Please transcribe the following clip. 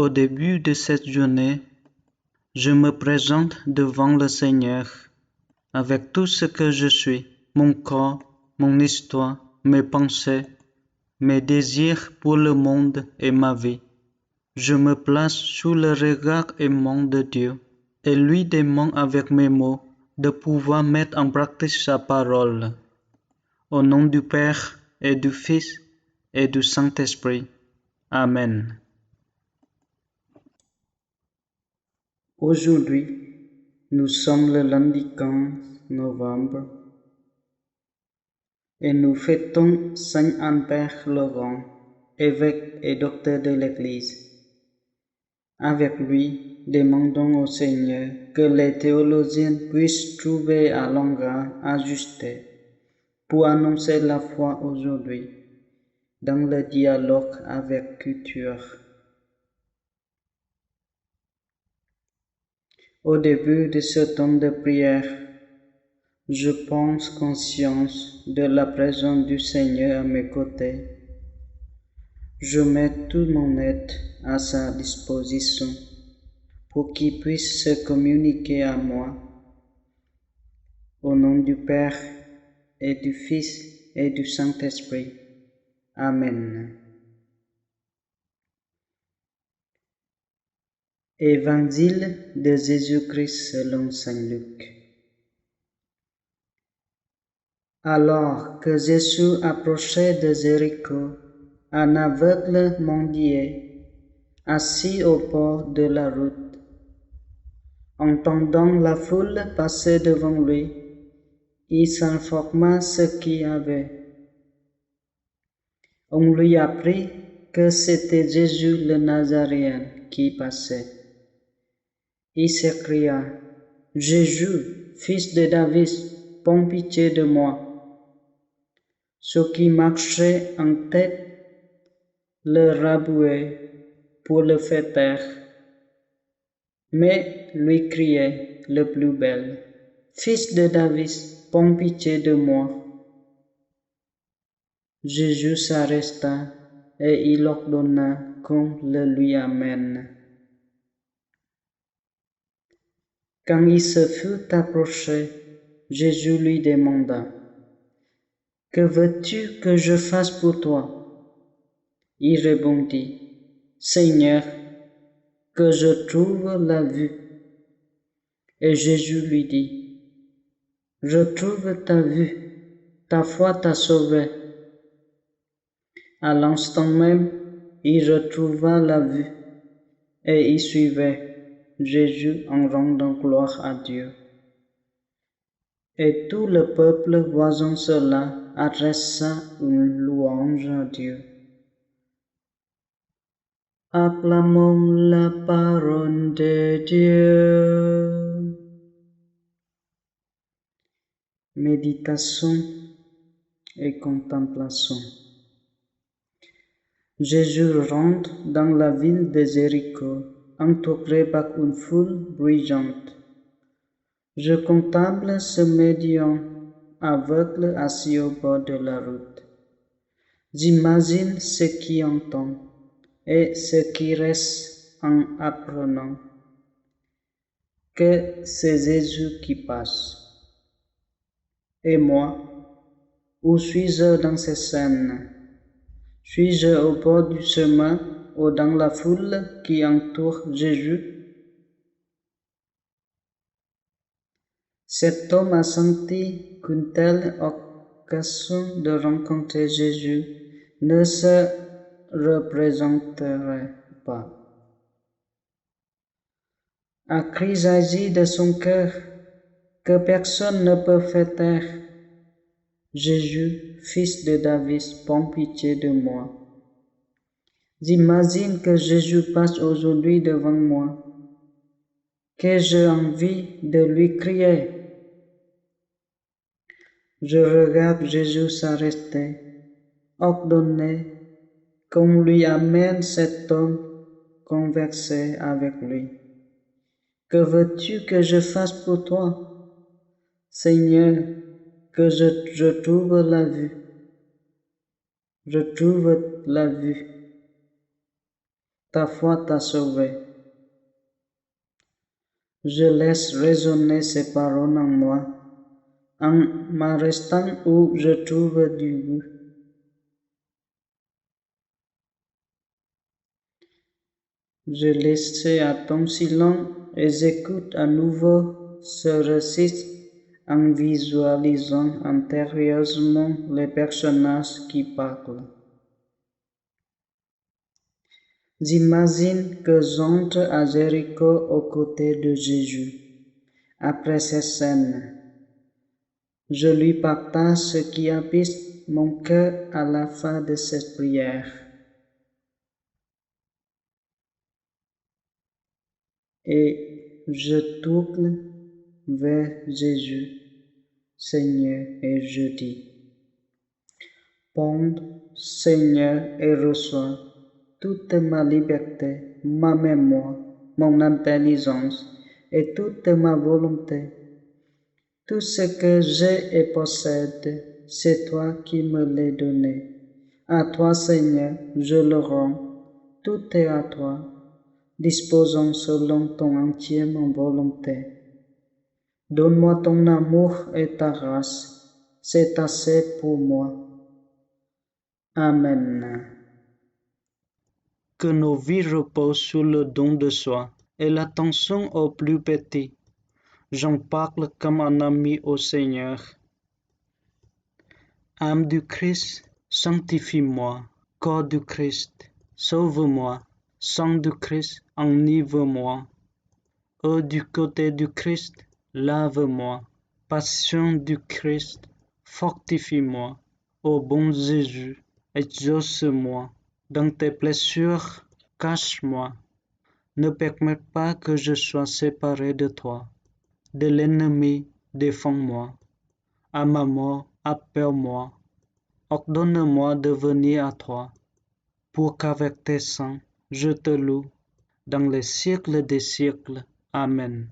Au début de cette journée, je me présente devant le Seigneur avec tout ce que je suis, mon corps, mon histoire, mes pensées, mes désirs pour le monde et ma vie. Je me place sous le regard aimant de Dieu et lui demande avec mes mots de pouvoir mettre en pratique sa parole. Au nom du Père et du Fils et du Saint-Esprit. Amen. Aujourd'hui, nous sommes le lundi 15 novembre et nous fêtons Saint Anne-Père Laurent, évêque et docteur de l'Église. Avec lui, demandons au Seigneur que les théologiens puissent trouver un langage ajusté pour annoncer la foi aujourd'hui dans le dialogue avec culture. Au début de ce temps de prière, je pense conscience de la présence du Seigneur à mes côtés. Je mets tout mon être à sa disposition pour qu'il puisse se communiquer à moi. Au nom du Père et du Fils et du Saint-Esprit. Amen. Évangile de Jésus-Christ selon Saint Luc. Alors que Jésus approchait de Jéricho, un aveugle mendiait, assis au bord de la route. Entendant la foule passer devant lui, il s'informa ce qu'il y avait. On lui apprit que c'était Jésus le Nazaréen qui passait. Il s'écria, « Jésus, fils de David, prends pitié de moi. » Ceux qui marchaient en tête le rabouaient pour le faire taire. Mais lui criait le plus bel, « Fils de David, prends pitié de moi. » Jésus s'arrêta et il ordonna qu'on le lui amène. Quand il se fut approché, Jésus lui demanda, « Que veux-tu que je fasse pour toi ?» Il répondit, « Seigneur, que je trouve la vue. » Et Jésus lui dit, « Retrouve ta vue, ta foi t'a sauvé. » À l'instant même, il retrouva la vue et il suivait Jésus en rendant gloire à Dieu. Et tout le peuple, voyant cela, adressa une louange à Dieu. Acclamons la parole de Dieu. Méditation et contemplation. Jésus rentre dans la ville de Jéricho, entouré par une foule bruyante. Je contemple ce médium aveugle assis au bord de la route. J'imagine ce qu'il entend et ce qui reste en apprenant que c'est Jésus qui passe. Et moi, où suis-je dans ces scènes? Suis-je au bord du chemin ou dans la foule qui entoure Jésus? Cet homme a senti qu'une telle occasion de rencontrer Jésus ne se représenterait pas. A cri jaillit de son cœur que personne ne peut faire taire. Jésus, fils de David, prends pitié de moi. J'imagine que Jésus passe aujourd'hui devant moi, que j'ai envie de lui crier. Je regarde Jésus s'arrêter, ordonner qu'on lui amène cet homme converser avec lui. Que veux-tu que je fasse pour toi, Seigneur, que je trouve la vue. Je trouve la vue. Ta foi t'a sauvé. Je laisse résonner ces paroles en moi, en m'en restant où je trouve du but. Je laisse à ton silence et j'écoute à nouveau ce récit en visualisant intérieurement les personnages qui parlent. J'imagine que j'entre à Jéricho aux côtés de Jésus. Après cette scène, je lui partage ce qui habite mon cœur à la fin de cette prière. Et je tourne vers Jésus, Seigneur, et je dis, prends, Seigneur, et reçois toute ma liberté, ma mémoire, mon intelligence et toute ma volonté. Tout ce que j'ai et possède, c'est toi qui me l'as donné. À toi, Seigneur, je le rends. Tout est à toi. Disposons selon ton entière volonté. Donne-moi ton amour et ta grâce. C'est assez pour moi. Amen. Que nos vies reposent sur le don de soi et l'attention aux plus petits. J'en parle comme un ami au Seigneur. Âme du Christ, sanctifie-moi. Corps du Christ, sauve-moi. Sang du Christ, enivre-moi. Eau du côté du Christ, lave-moi. Passion du Christ, fortifie-moi. Ô bon Jésus, exauce-moi. Dans tes blessures, cache-moi. Ne permets pas que je sois séparé de toi. De l'ennemi, défends-moi. À ma mort, appelle-moi. Ordonne-moi de venir à toi, pour qu'avec tes saints, je te loue dans les siècles des siècles. Amen.